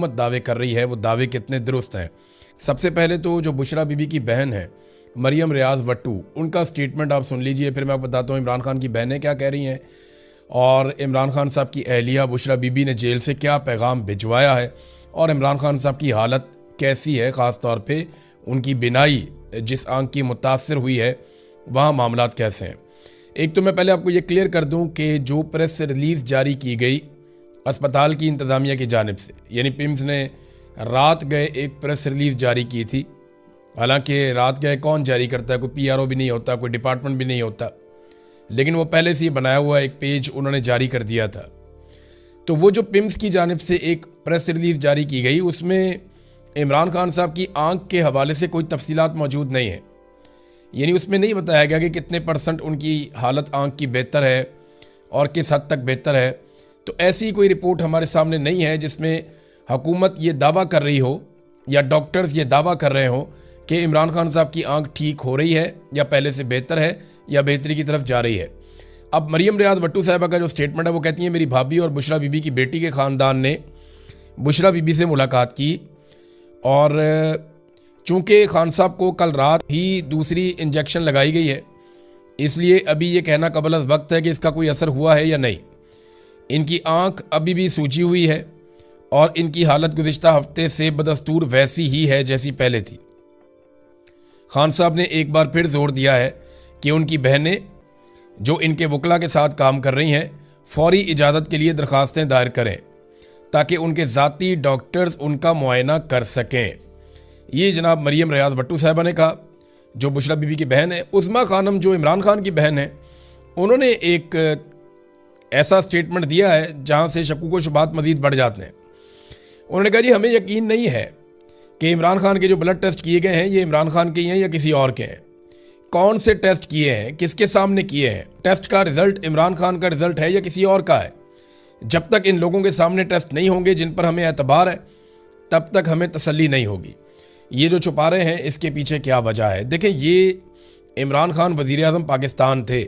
हुकूमत दावे कर रही है वो दावे कितने दुरुस्त हैं। सबसे पहले तो जो बुशरा बीबी की बहन है मरियम रियाज वट्टू, उनका स्टेटमेंट आप सुन लीजिए, फिर मैं आपको बताता हूँ इमरान खान की बहनें क्या कह रही हैं और इमरान खान साहब की अहलिया बुशरा बीबी ने जेल से क्या पैगाम भिजवाया है और इमरान खान साहब की हालत कैसी है, ख़ास तौर पे उनकी बिनाई जिस आंख की मुतासर हुई है वहाँ मामलात कैसे हैं। एक तो मैं पहले आपको ये क्लियर कर दूं कि जो प्रेस रिलीज़ जारी की गई अस्पताल की इंतज़ामिया की जानिब से, यानी पिम्स ने रात गए एक प्रेस रिलीज़ जारी की थी। हालांकि रात गए कौन जारी करता है, कोई पीआरओ भी नहीं होता, कोई डिपार्टमेंट भी नहीं होता, लेकिन वो पहले से ही बनाया हुआ एक पेज उन्होंने जारी कर दिया था। तो वो जो पिम्स की जानिब से एक प्रेस रिलीज़ जारी की गई उसमें इमरान खान साहब की आंख के हवाले से कोई तफसीलात मौजूद नहीं है, यानी उसमें नहीं बताया गया कि कितने % उनकी हालत आंख की बेहतर है और किस हद तक बेहतर है। तो ऐसी कोई रिपोर्ट हमारे सामने नहीं है जिसमें हुकूमत ये दावा कर रही हो या डॉक्टर्स ये दावा कर रहे हो कि इमरान खान साहब की आंख ठीक हो रही है या पहले से बेहतर है या बेहतरी की तरफ जा रही है। अब मरियम रियाज वट्टू साहिबा का जो स्टेटमेंट है वो कहती है मेरी भाभी और बुशरा बीबी की बेटी के ख़ानदान ने बुशरा बीबी से मुलाकात की और चूँकि खान साहब को कल रात ही दूसरी इंजेक्शन लगाई गई है, इसलिए अभी ये कहना कबल अज़ वक्त है कि इसका कोई असर हुआ है या नहीं। इनकी आंख अभी भी सूजी हुई है और इनकी हालत गुज़िश्ता हफ्ते से बदस्तूर वैसी ही है जैसी पहले थी। खान साहब ने एक बार फिर जोर दिया है कि उनकी बहनें जो इनके वकला के साथ काम कर रही हैं फौरी इजाज़त के लिए दरख्वास्तें दायर करें ताकि उनके ज़ाती डॉक्टर्स उनका मुआयना कर सकें। ये जनाब मरियम रियाज वट्टू साहिबा ने कहा, जो बुशरा बीबी की बहन है। उज़मा खानम जो इमरान खान की बहन है, उन्होंने एक ऐसा स्टेटमेंट दिया है जहाँ से शक्कू व शुबात मज़ीद बढ़ जाते हैं। उन्होंने कहा जी हमें यकीन नहीं है कि इमरान खान के जो ब्लड टेस्ट किए गए हैं ये इमरान खान के ही हैं या किसी और के हैं। कौन से टेस्ट किए हैं, किसके सामने किए हैं, टेस्ट का रिज़ल्ट इमरान खान का रिज़ल्ट है या किसी और का है। जब तक इन लोगों के सामने टेस्ट नहीं होंगे जिन पर हमें एतबार है तब तक हमें तसल्ली नहीं होगी। ये जो छुपा रहे हैं इसके पीछे क्या वजह है। देखें, ये इमरान खान वज़ीर आज़म पाकिस्तान थे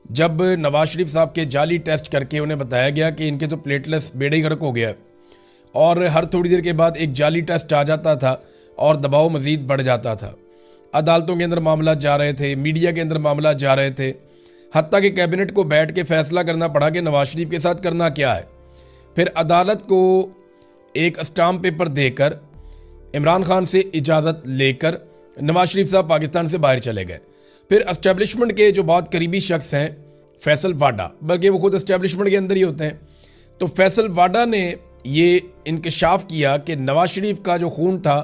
जब नवाज शरीफ साहब के जाली टेस्ट करके उन्हें बताया गया कि इनके तो प्लेटलेट्स बेड़े गर्क हो गया और हर थोड़ी देर के बाद एक जाली टेस्ट आ जाता था और दबाव मज़ीद बढ़ जाता था। अदालतों के अंदर मामला जा रहे थे, मीडिया के अंदर मामला जा रहे थे, हत्ता कि कैबिनेट को बैठ के फैसला करना पड़ा कि नवाज शरीफ के साथ करना क्या है। फिर अदालत को एक स्टाम्प पेपर देकर इमरान खान से इजाज़त लेकर नवाज शरीफ साहब पाकिस्तान से बाहर चले गए। फिर एस्टेब्लिशमेंट के जो बहुत करीबी शख्स हैं फैसल वाडा, बल्कि वो खुद एस्टेब्लिशमेंट के अंदर ही होते हैं, तो फैसल वाडा ने ये इंकशाफ किया कि नवाज शरीफ का जो खून था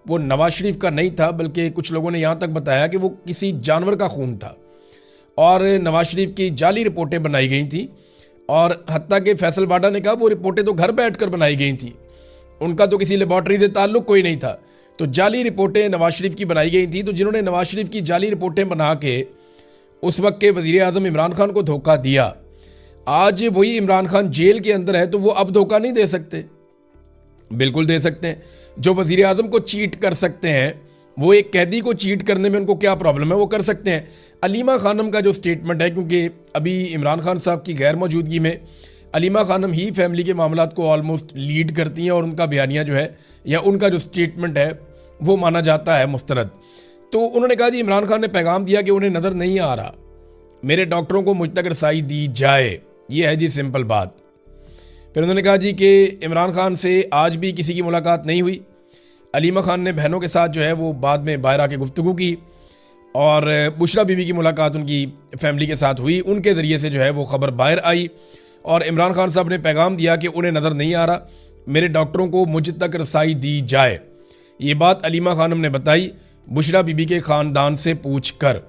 वो नवाज शरीफ का नहीं था, बल्कि कुछ लोगों ने यहाँ तक बताया कि वो किसी जानवर का खून था और नवाज शरीफ की जाली रिपोर्टें बनाई गई थी। और हत्ता कि फैसल वाडा ने कहा वो रिपोर्टें तो घर बैठकर बनाई गई थी, उनका तो किसी लेबॉर्ट्री से ताल्लुक़ कोई नहीं था, तो जाली रिपोर्टें नवाज शरीफ की बनाई गई थी। तो जिन्होंने नवाज शरीफ की जाली रिपोर्टें बना के उस वक्त के वज़ीर आज़म इमरान खान को धोखा दिया, आज वही इमरान खान जेल के अंदर है तो वो अब धोखा नहीं दे सकते? बिल्कुल दे सकते हैं। जो वज़ीर आज़म को चीट कर सकते हैं वो एक कैदी को चीट करने में उनको क्या प्रॉब्लम है, वो कर सकते हैं। अलीमा खानम का जो स्टेटमेंट है, क्योंकि अभी इमरान खान साहब की गैर मौजूदगी में अलीमा खानम ही फैमिली के मामलात को ऑलमोस्ट लीड करती हैं और उनका बयानिया जो है या उनका जो स्टेटमेंट है वो माना जाता है मुस्तरद। तो उन्होंने कहा जी इमरान खान ने पैगाम दिया कि उन्हें नज़र नहीं आ रहा, मेरे डॉक्टरों को मुझ तक रसाई दी जाए, ये है जी सिंपल बात। फिर उन्होंने कहा जी कि इमरान खान से आज भी किसी की मुलाकात नहीं हुई। अलीमा खान ने बहनों के साथ जो है वो बाद में बाहर आके गुफ्तगू की और बुशरा बीबी की मुलाकात उनकी फैमिली के साथ हुई, उनके ज़रिए से जो है वो ख़बर बाहर आई और इमरान खान साहब ने पैगाम दिया कि उन्हें नज़र नहीं आ रहा, मेरे डॉक्टरों को मुझ तक रसाई दी जाए। ये बात अलीमा खानम ने बताई बुशरा बीबी के ख़ानदान से पूछ कर।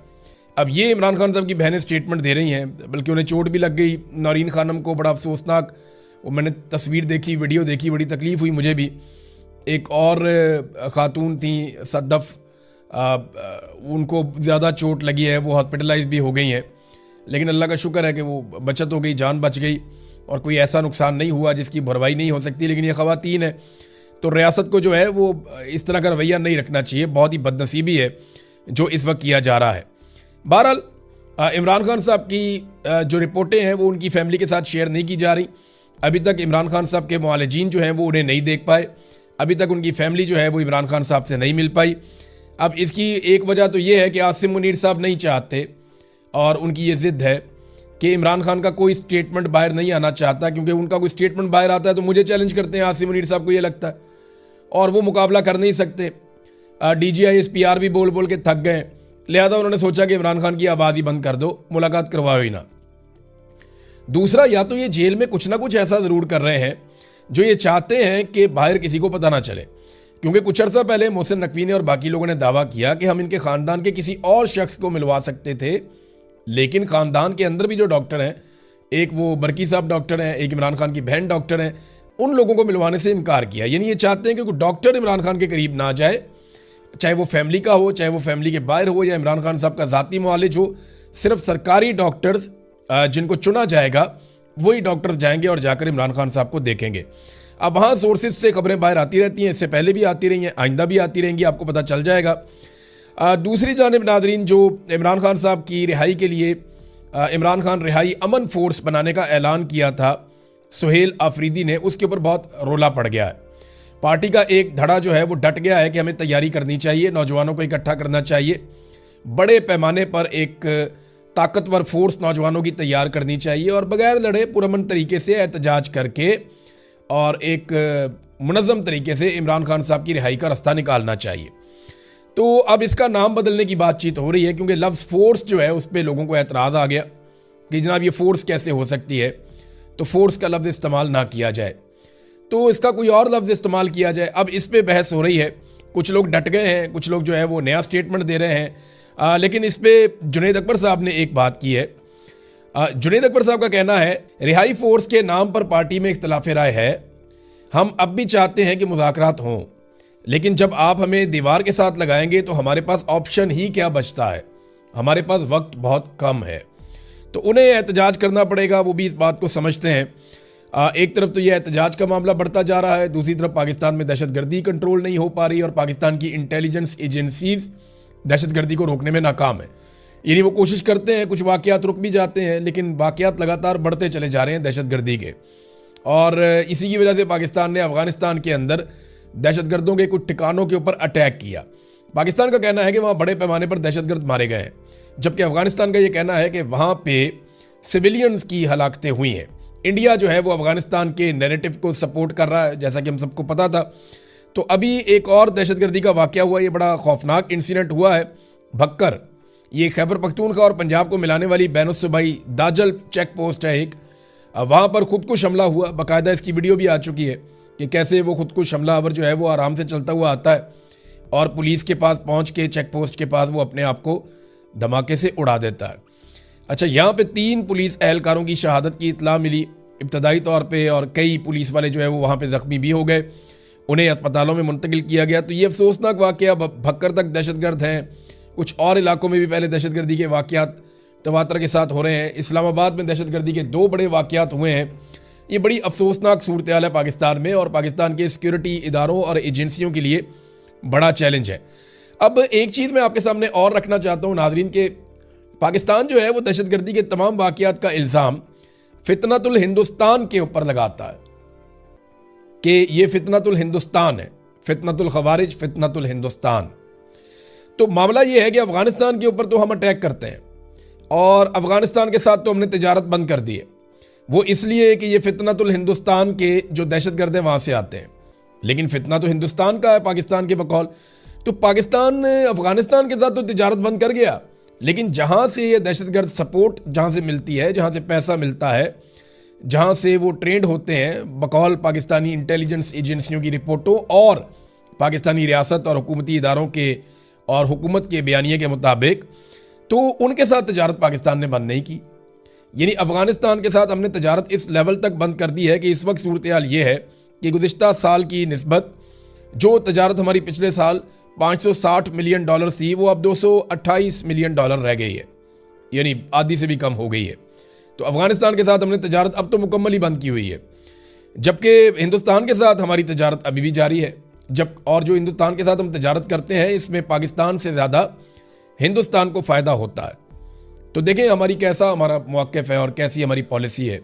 अब ये इमरान खान साहब की बहनें स्टेटमेंट दे रही हैं, बल्कि उन्हें चोट भी लग गई। नौरीन खानम को बड़ा अफसोसनाक, वो मैंने तस्वीर देखी, वीडियो देखी, बड़ी तकलीफ़ हुई मुझे भी। एक और ख़ातून थी सद्दफ़, उनको ज़्यादा चोट लगी है, वो हॉस्पिटलाइज भी हो गई हैं, लेकिन अल्लाह का शुक्र है कि वो बचत हो गई, जान बच गई और कोई ऐसा नुकसान नहीं हुआ जिसकी भरवाई नहीं हो सकती। लेकिन ये ख़वातीन है तो रियासत को जो है वो इस तरह का रवैया नहीं रखना चाहिए, बहुत ही बदनसीबी है जो इस वक्त किया जा रहा है। बहरहाल इमरान खान साहब की जो रिपोर्टें हैं वो उनकी फैमिली के साथ शेयर नहीं की जा रही अभी तक इमरान खान साहब के मुआलिजीन जो हैं वो उन्हें नहीं देख पाए, अभी तक उनकी फैमिली जो है वो इमरान खान साहब से नहीं मिल पाई। अब इसकी एक वजह तो ये है कि आसिम मुनीर साहब नहीं चाहते और उनकी ये ज़िद है कि इमरान खान का कोई स्टेटमेंट बाहर नहीं आना चाहता, क्योंकि उनका कोई स्टेटमेंट बाहर आता है तो मुझे चैलेंज करते हैं आसिम मुनीर साहब को, ये लगता है, और वो मुकाबला कर नहीं सकते। DGI SPR भी बोल बोल के थक गए, लिहाजा उन्होंने सोचा कि इमरान खान की आवाज़ ही बंद कर दो, मुलाकात करवाओ ही ना। दूसरा, या तो ये जेल में कुछ ना कुछ ऐसा ज़रूर कर रहे हैं जो ये चाहते हैं कि बाहर किसी को पता ना चले, क्योंकि कुछ अर्सा पहले मोहसिन नकवी ने और बाकी लोगों ने दावा किया कि हम इनके ख़ानदान के किसी और शख्स को मिलवा सकते थे, लेकिन ख़ानदान के अंदर भी जो डॉक्टर हैं, एक वो बरकी साहब डॉक्टर हैं, एक इमरान खान की बहन डॉक्टर हैं, उन लोगों को मिलवाने से इनकार किया। यानी ये चाहते हैं कि कोई डॉक्टर इमरान खान के करीब ना जाए, चाहे वो फैमिली का हो, चाहे वो फैमिली के बाहर हो, या इमरान खान साहब का ज़ाती मुआलिज हो। सिर्फ सरकारी डॉक्टर्स जिनको चुना जाएगा वही डॉक्टर जाएंगे और जाकर इमरान खान साहब को देखेंगे। अब वहाँ सोर्सेज से खबरें बाहर आती रहती हैं, इससे पहले भी आती रही हैं, आइंदा भी आती रहेंगी, आपको पता चल जाएगा। दूसरी जानिब नादरीन, जो इमरान खान साहब की रिहाई के लिए इमरान खान रिहाई अमन फोर्स बनाने का ऐलान किया था सुहेल आफरीदी ने, उसके ऊपर बहुत रोला पड़ गया है। पार्टी का एक धड़ा जो है वो डट गया है कि हमें तैयारी करनी चाहिए, नौजवानों को इकट्ठा करना चाहिए, बड़े पैमाने पर एक ताकतवर फोर्स नौजवानों की तैयार करनी चाहिए और बगैर लड़े पुरअमन तरीके से एहतजाज करके और एक मुनज़्ज़म तरीके से इमरान खान साहब की रिहाई का रास्ता निकालना चाहिए। तो अब इसका नाम बदलने की बातचीत हो रही है, क्योंकि लफ्ज़ फोर्स जो है उस पर लोगों को एतराज़ आ गया कि जनाब ये फोर्स कैसे हो सकती है, तो फोर्स का लफ्ज़ इस्तेमाल ना किया जाए, तो इसका कोई और लफ्ज़ इस्तेमाल किया जाए। अब इस पर बहस हो रही है, कुछ लोग डट गए हैं, कुछ लोग जो है वो नया स्टेटमेंट दे रहे हैं। लेकिन इस पर जुनैद अकबर साहब ने एक बात की है। जुनैद अकबर साहब का कहना है, रिहाई फोर्स के नाम पर पार्टी में इख्तलाफ राय है, हम अब भी चाहते हैं कि मुज़ाकरात हों, लेकिन जब आप हमें दीवार के साथ लगाएंगे तो हमारे पास ऑप्शन ही क्या बचता है, हमारे पास वक्त बहुत कम है। तो उन्हें एहतजाज करना पड़ेगा, वो भी इस बात को समझते हैं। एक तरफ तो यह एहतजाज का मामला बढ़ता जा रहा है, दूसरी तरफ पाकिस्तान में दहशतगर्दी कंट्रोल नहीं हो पा रही और पाकिस्तान की इंटेलिजेंस एजेंसीज दहशतगर्दी को रोकने में नाकाम है। यानी वो कोशिश करते हैं, कुछ वाक़यात रुक भी जाते हैं, लेकिन वाक़यात लगातार बढ़ते चले जा रहे हैं दहशतगर्दी के, और इसी की वजह से पाकिस्तान ने अफ़गानिस्तान के अंदर दहशतगर्दों के कुछ ठिकानों के ऊपर अटैक किया। पाकिस्तान का कहना है कि वहाँ बड़े पैमाने पर दहशतगर्द मारे गए हैं, जबकि अफ़गानिस्तान का ये कहना है कि वहाँ पे सिविलियंस की हलाकतें हुई हैं। इंडिया जो है वो अफ़गानिस्तान के नैरेटिव को सपोर्ट कर रहा है, जैसा कि हम सबको पता था। तो अभी एक और दहशतगर्दी का वाक़या हुआ, ये बड़ा खौफनाक इंसिडेंट हुआ है भक्कर, ये खैबर पख्तूनख्वा और पंजाब को मिलाने वाली बैनुस्सूबाई दाजल चेक पोस्ट है एक, वहाँ पर खुदकुश हमला हुआ। बाकायदा इसकी वीडियो भी आ चुकी है कि कैसे वो खुदकुश हमलावर जो है वो आराम से चलता हुआ आता है और पुलिस के पास पहुँच के, चेक पोस्ट के पास, वो अपने आप को धमाके से उड़ा देता है। अच्छा, यहाँ पे 3 पुलिस एहलकारों की शहादत की इत्तला मिली इब्तदाई तौर पे, और कई पुलिस वाले जो है वो वहाँ पे ज़ख्मी भी हो गए, उन्हें अस्पतालों में मुंतकिल किया गया। तो ये अफसोसनाक वाक़या, भक्कर तक दहशतगर्द हैं, कुछ और इलाकों में भी पहले दहशतगर्दी के वाक़यात तवातर के साथ हो रहे हैं। इस्लामाबाद में दहशतगर्दी के 2 बड़े वाक़यात हुए हैं। ये बड़ी अफसोसनाक सूरत हाल है पाकिस्तान में, और पाकिस्तान के सिक्योरिटी इदारों और एजेंसियों के लिए बड़ा चैलेंज है। अब एक चीज़ मैं आपके सामने और रखना चाहता हूँ नाज़रीन, के पाकिस्तान जो है वो दहशतगर्दी के तमाम वाक़यात का इल्ज़ाम फितनतुल हिंदुस्तान के ऊपर लगाता है कि ये फितनतुल हिंदुस्तान है, फितनतुल खवारिज, फितनतुल हिंदुस्तान। तो मामला ये है कि अफ़गानिस्तान के ऊपर तो हम अटैक करते हैं और अफ़गानिस्तान के साथ तो हमने तिजारत बंद कर दी है, वो इसलिए कि ये फितनतुल हिंदुस्तान के जो दहशतगर्द हैं वहाँ से आते हैं, लेकिन फितना तो हिंदुस्तान का है पाकिस्तान के बकौल। तो पाकिस्तान अफ़गानिस्तान के साथ तो तिजारत बंद कर गया, लेकिन जहाँ से ये दहशतगर्द सपोर्ट जहाँ से मिलती है, जहाँ से पैसा मिलता है, जहाँ से वो ट्रेंड होते हैं बकौल पाकिस्तानी इंटेलिजेंस एजेंसियों की रिपोर्टों और पाकिस्तानी रियासत और हुकूमती इदारों के और हुकूमत के बयानिए के मुताबिक, तो उनके साथ तजारत पाकिस्तान ने बंद नहीं की। यानी अफ़गानिस्तान के साथ हमने तजारत इस लेवल तक बंद कर दी है कि इस वक्त सूरत हाल ये है कि गुज़िश्ता साल की निस्बत जो तजारत हमारी पिछले साल $560 मिलियन थी, वो अब $228 मिलियन रह गई है, यानी आधी से भी कम हो गई है। तो अफ़गानिस्तान के साथ हमने तजारत अब तो मुकम्मल ही बंद की हुई है, जबकि हिंदुस्तान के साथ हमारी तजारत अभी भी जारी है। और जो हिंदुस्तान के साथ हम तजारत करते हैं, इसमें पाकिस्तान से ज़्यादा हिंदुस्तान को फ़ायदा होता है। तो देखें हमारा कैसा मौक़िफ़ है और कैसी हमारी पॉलिसी है।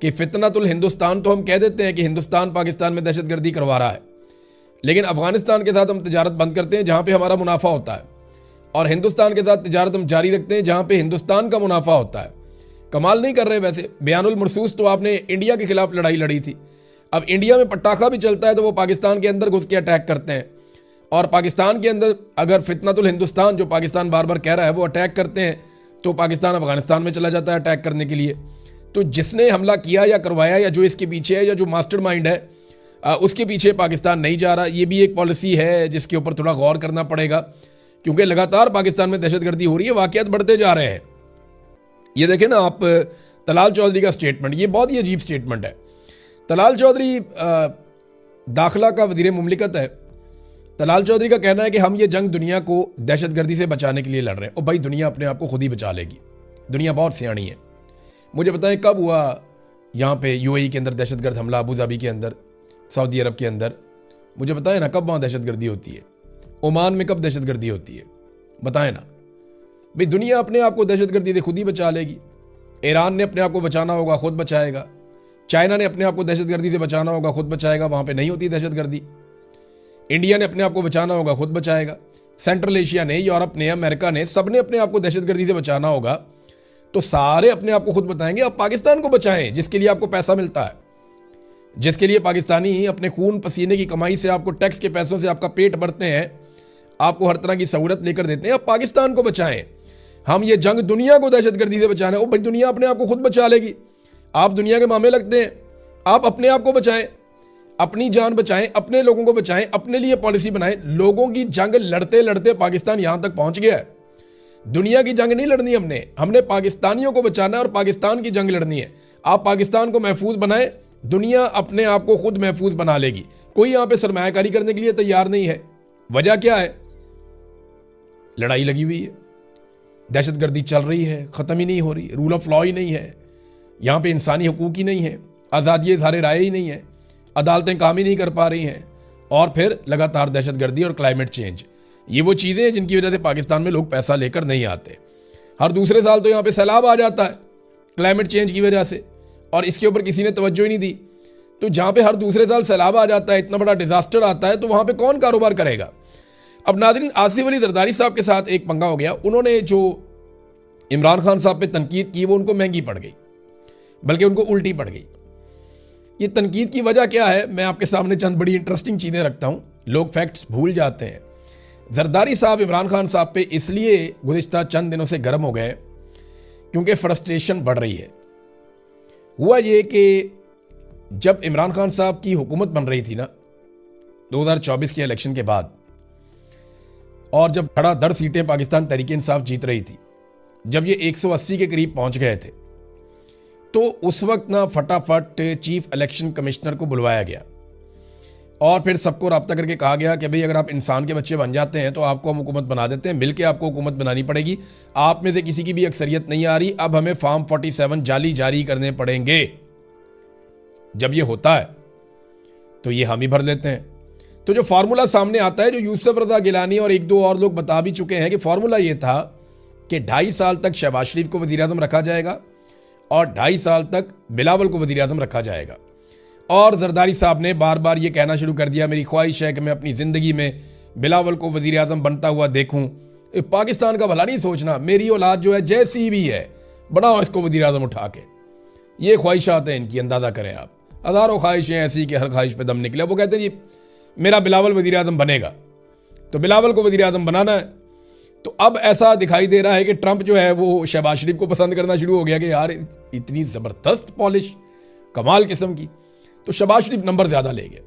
कि फितनतुल हिंदुस्तान तो हम कह देते हैं कि हिंदुस्तान पाकिस्तान में दहशतगर्दी करवा रहा है, लेकिन अफगानिस्तान के साथ हम तिजारत बंद करते हैं जहां पे हमारा मुनाफा होता है, और हिंदुस्तान के साथ तिजारत हम जारी रखते हैं जहां पे हिंदुस्तान का मुनाफा होता है। कमाल नहीं कर रहे। वैसे बयानुल मरसूस तो आपने इंडिया के खिलाफ लड़ाई लड़ी थी, अब इंडिया में पटाखा भी चलता है तो वो पाकिस्तान के अंदर घुस के अटैक करते हैं, और पाकिस्तान के अंदर अगर फितनतुल हिंदुस्तान जो पाकिस्तान बार बार कह रहा है वो अटैक करते हैं तो पाकिस्तान अफगानिस्तान में चला जाता है अटैक करने के लिए। तो जिसने हमला किया या करवाया या जो इसके पीछे है या जो मास्टरमाइंड है, उसके पीछे पाकिस्तान नहीं जा रहा। ये भी एक पॉलिसी है जिसके ऊपर थोड़ा गौर करना पड़ेगा, क्योंकि लगातार पाकिस्तान में दहशतगर्दी हो रही है, वाकयात बढ़ते जा रहे हैं। ये देखें ना आप, तलाल चौधरी का स्टेटमेंट, ये बहुत ही अजीब स्टेटमेंट है। तलाल चौधरी दाखिला का वज़ीर मुमलिकत है। तलाल चौधरी का कहना है कि हम ये जंग दुनिया को दहशतगर्दी से बचाने के लिए लड़ रहे हैं। और भाई दुनिया अपने आप को खुद ही बचा लेगी, दुनिया बहुत सियाणी है। मुझे बताएं कब हुआ यहाँ पे यूएई के अंदर दहशतगर्द हमला, अबू धाबी के अंदर, सऊदी अरब के अंदर, मुझे बताएं ना कब वहाँ दहशतगर्दी होती है। ओमान में कब दहशतगर्दी होती है, बताएं ना। भाई दुनिया अपने आप को दहशतगर्दी से खुद ही बचा लेगी। ईरान ने अपने आप को बचाना होगा, खुद बचाएगा। चाइना ने अपने आप को दहशतगर्दी से बचाना होगा, खुद बचाएगा, वहाँ पे नहीं होती दहशतगर्दी। इंडिया ने अपने आप को बचाना होगा, खुद बचाएगा। सेंट्रल एशिया ने, यूरोप ने, अमेरिका ने, सब ने अपने आप को दहशतगर्दी से बचाना होगा, तो सारे अपने आप को खुद बताएंगे। अब पाकिस्तान को बचाएं जिसके लिए आपको पैसा मिलता है, जिसके लिए पाकिस्तानी अपने खून पसीने की कमाई से, आपको टैक्स के पैसों से आपका पेट भरते हैं, आपको हर तरह की सहूलत लेकर देते हैं। अब पाकिस्तान को बचाएं। हम ये जंग दुनिया को दहशतगर्दी से बचाना है। ओ भाई दुनिया अपने आप को खुद बचा लेगी। आप दुनिया के मामे लगते हैं। आप अपने आप को बचाएं, अपनी जान बचाएं, अपने लोगों को बचाएं, अपने लिए पॉलिसी बनाएं। लोगों की जंग लड़ते लड़ते पाकिस्तान यहां तक पहुंच गया है। दुनिया की जंग नहीं लड़नी हमने पाकिस्तानियों को बचाना है और पाकिस्तान की जंग लड़नी है। आप पाकिस्तान को महफूज बनाएं, दुनिया अपने आप को खुद महफूज बना लेगी। कोई यहां पे सरमायाकारी करने के लिए तैयार नहीं है। वजह क्या है? लड़ाई लगी हुई है, दहशतगर्दी चल रही है, खत्म ही नहीं हो रही, रूल ऑफ लॉ ही नहीं है, यहां पे इंसानी हकूक ही नहीं है, आज़ादी इज़हार राय ही नहीं है, अदालतें काम ही नहीं कर पा रही हैं, और फिर लगातार दहशतगर्दी और क्लाइमेट चेंज। ये वो चीज़ें हैं जिनकी वजह से पाकिस्तान में लोग पैसा लेकर नहीं आते। हर दूसरे साल तो यहाँ पे सैलाब आ जाता है क्लाइमेट चेंज की वजह से, और इसके ऊपर किसी ने तवज्जो ही नहीं दी। तो जहाँ पे हर दूसरे साल सैलाब आ जाता है, इतना बड़ा डिजास्टर आता है, तो वहाँ पे कौन कारोबार करेगा? अब नाज़रीन, आसिफ अली जरदारी साहब के साथ एक पंगा हो गया। उन्होंने जो इमरान खान साहब पे तनकीद की वो उनको महंगी पड़ गई, बल्कि उनको उल्टी पड़ गई। ये तनकीद की वजह क्या है, मैं आपके सामने चंद बड़ी इंटरेस्टिंग चीज़ें रखता हूँ। लोग फैक्ट्स भूल जाते हैं। जरदारी साहब इमरान खान साहब पे इसलिए गुज़िश्ता चंद दिनों से गर्म हो गए क्योंकि फ्रस्ट्रेशन बढ़ रही है। हुआ ये कि जब इमरान खान साहब की हुकूमत बन रही थी ना 2024 के इलेक्शन के बाद, और जब धड़ाधड़ सीटें पाकिस्तान तहरीक इंसाफ जीत रही थी, जब ये 180 के करीब पहुंच गए थे, तो उस वक्त ना फटाफट चीफ इलेक्शन कमिश्नर को बुलवाया गया और फिर सबको रब्ता करके कहा गया कि भाई अगर आप इंसान के बच्चे बन जाते हैं तो आपको हम हुकूमत बना देते हैं, मिलके आपको हुकूमत बनानी पड़ेगी। आप में से किसी की भी अक्सरियत नहीं आ रही, अब हमें फॉर्म 47 जाली जारी करने पड़ेंगे। जब ये होता है तो ये हम ही भर लेते हैं। तो जो फार्मूला सामने आता है, जो यूसुफ रजा गिलानी और एक दो और लोग बता भी चुके हैं कि फार्मूला ये था कि 2.5 साल तक शहबाज शरीफ को वज़ीर आज़म रखा जाएगा और 2.5 साल तक बिलावल को वज़ीर आज़म रखा जाएगा। और जरदारी साहब ने बार बार ये कहना शुरू कर दिया, मेरी ख्वाहिश है कि मैं अपनी ज़िंदगी में बिलावल को वज़ीर आज़म बनता हुआ देखूं। पाकिस्तान का भला नहीं सोचना, मेरी औलाद जो है जैसी भी है बनाओ इसको वज़ीर आज़म उठा के। ये ख्वाहिशात हैं इनकी, अंदाज़ा करें आप। हज़ारों ख्वाहिशें ऐसी कि हर ख्वाहिश पे दम निकले। वो कहते हैं जी मेरा बिलावल वज़ीर आज़म बनेगा, तो बिलावल को वज़ीर आज़म बनाना है। तो अब ऐसा दिखाई दे रहा है कि ट्रंप जो है वो शहबाज शरीफ को पसंद करना शुरू हो गया कि यार इतनी ज़बरदस्त पॉलिश, कमाल किस्म की। तो शहबाज शरीफ नंबर ज़्यादा ले गए।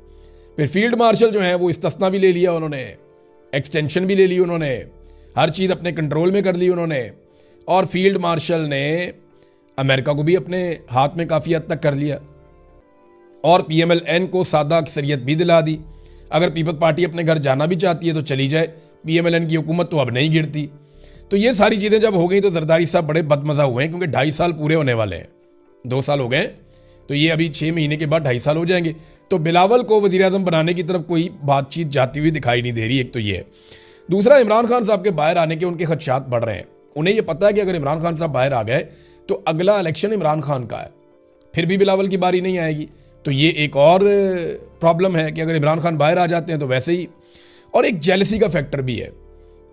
फिर फील्ड मार्शल जो है वो इस्तिस्ना भी ले लिया उन्होंने, एक्सटेंशन भी ले ली उन्होंने, हर चीज़ अपने कंट्रोल में कर ली उन्होंने। और फील्ड मार्शल ने अमेरिका को भी अपने हाथ में काफ़ी हद तक कर लिया और PMLN को सादा अक्सरियत भी दिला दी। अगर पीपल्स पार्टी अपने घर जाना भी चाहती है तो चली जाए, PMLN की हुकूमत तो अब नहीं गिरती। तो ये सारी चीज़ें जब हो गई तो जरदारी साहब बड़े बदमज़ा हुए हैं, क्योंकि 2.5 साल पूरे होने वाले हैं। 2 साल हो गए तो ये अभी 6 महीने के बाद 2.5 साल हो जाएंगे। तो बिलावल को वज़ीर आज़म बनाने की तरफ कोई बातचीत जाती हुई दिखाई नहीं दे रही। एक तो ये है। दूसरा, इमरान खान साहब के बाहर आने के उनके खदशात बढ़ रहे हैं। उन्हें ये पता है कि अगर इमरान खान साहब बाहर आ गए तो अगला इलेक्शन इमरान खान का है, फिर भी बिलावल की बारी नहीं आएगी। तो ये एक और प्रॉब्लम है कि अगर इमरान खान बाहर आ जाते हैं तो वैसे ही। और एक जेलसी का फैक्टर भी है।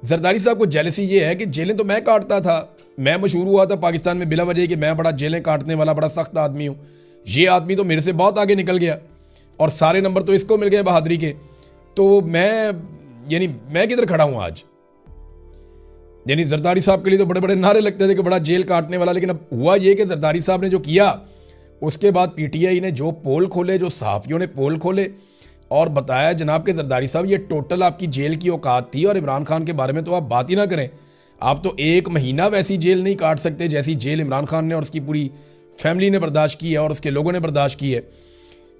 जरदारी साहब को जेलसी ये है कि जेलें तो मैं काटता था, मैं मशहूर हुआ था पाकिस्तान में बिला वजह कि मैं बड़ा जेलें काटने वाला बड़ा सख्त आदमी हूँ। ये आदमी तो मेरे से बहुत आगे निकल गया और सारे नंबर तो इसको मिल गए बहादुरी के। तो मैं किधर खड़ा हूँ आज? यानी जरदारी साहब के लिए तो बड़े बड़े नारे लगते थे कि बड़ा जेल काटने वाला, लेकिन अब हुआ ये कि जरदारी साहब ने जो किया उसके बाद पीटीआई ने जो पोल खोले, जो सहाफ़ियों ने पोल खोले और बताया जनाब के जरदारी साहब ये टोटल आपकी जेल की औकात थी और इमरान खान के बारे में तो आप बात ही ना करें। आप तो 1 महीना वैसी जेल नहीं काट सकते जैसी जेल इमरान खान ने और उसकी पूरी फैमिली ने बर्दाश्त की है और उसके लोगों ने बर्दाश्त की है।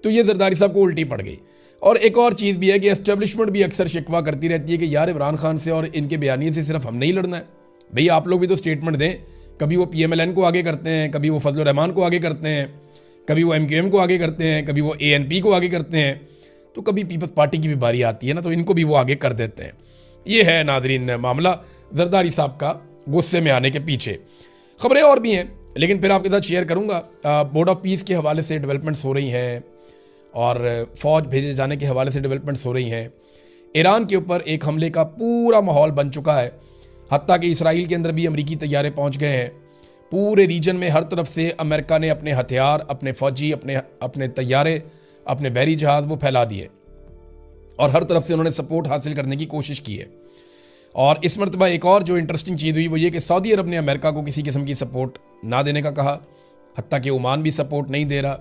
तो ये जरदारी साहब को उल्टी पड़ गई। और एक और चीज़ भी है कि एस्टेब्लिशमेंट भी अक्सर शिकवा करती रहती है कि यार इमरान खान से और इनके बयानिए से सिर्फ हमने ही लड़ना है। भाई आप लोग भी तो स्टेटमेंट दें। कभी वो PMLN को आगे करते हैं, कभी वो फजल रहमान को आगे करते हैं, कभी वो MQM को आगे करते हैं, कभी वो ANP को आगे करते हैं। तो कभी पीपल्स पार्टी की भी बारी आती है ना, तो इनको भी वो आगे कर देते हैं। ये है नाजरीन मामला जरदारी साहब का गुस्से में आने के पीछे। खबरें और भी हैं लेकिन फिर आपके साथ शेयर करूंगा। बोर्ड ऑफ पीस के हवाले से डेवलपमेंट्स हो रही हैं और फ़ौज भेजे जाने के हवाले से डेवलपमेंट्स हो रही हैं। ईरान के ऊपर एक हमले का पूरा माहौल बन चुका है, हत्ता कि इसराइल के अंदर भी अमरीकी तैयारे पहुंच गए हैं। पूरे रीजन में हर तरफ से अमेरिका ने अपने हथियार, अपने फ़ौजी, अपने तैयारे, अपने बहरी जहाज़ वो फैला दिए और हर तरफ से उन्होंने सपोर्ट हासिल करने की कोशिश की है। और इस मरतबा एक और जो इंटरेस्टिंग चीज़ हुई वो ये कि सऊदी अरब ने अमेरिका को किसी किस्म की सपोर्ट ना देने का कहा, हत्ता कि ओमान भी सपोर्ट नहीं दे रहा,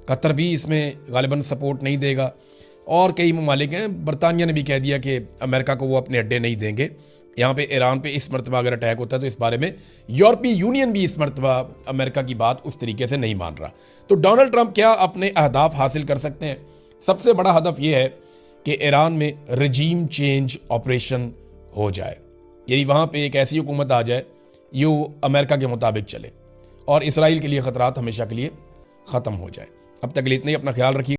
कतर भी इसमें गालिबन सपोर्ट नहीं देगा और कई ममालिक हैं। बरतानिया ने भी कह दिया कि अमेरिका को वो अपने अड्डे नहीं देंगे। यहाँ पे ईरान पे इस मरतबा अगर अटैक होता है तो इस बारे में यूरोपीय यूनियन भी इस मरतबा अमेरिका की बात उस तरीके से नहीं मान रहा। तो डोनाल्ड ट्रंप क्या अपने अहदाफ हासिल कर सकते हैं? सबसे बड़ा हदफ ये है कि ईरान में रजीम चेंज ऑपरेशन हो जाए, यानी वहाँ पे एक ऐसी हुकूमत आ जाए जो अमेरिका के मुताबिक चले और इसराइल के लिए ख़तरात हमेशा के लिए ख़त्म हो जाए। अब तक के लिए इतना ही। अपना ख्याल रखिए।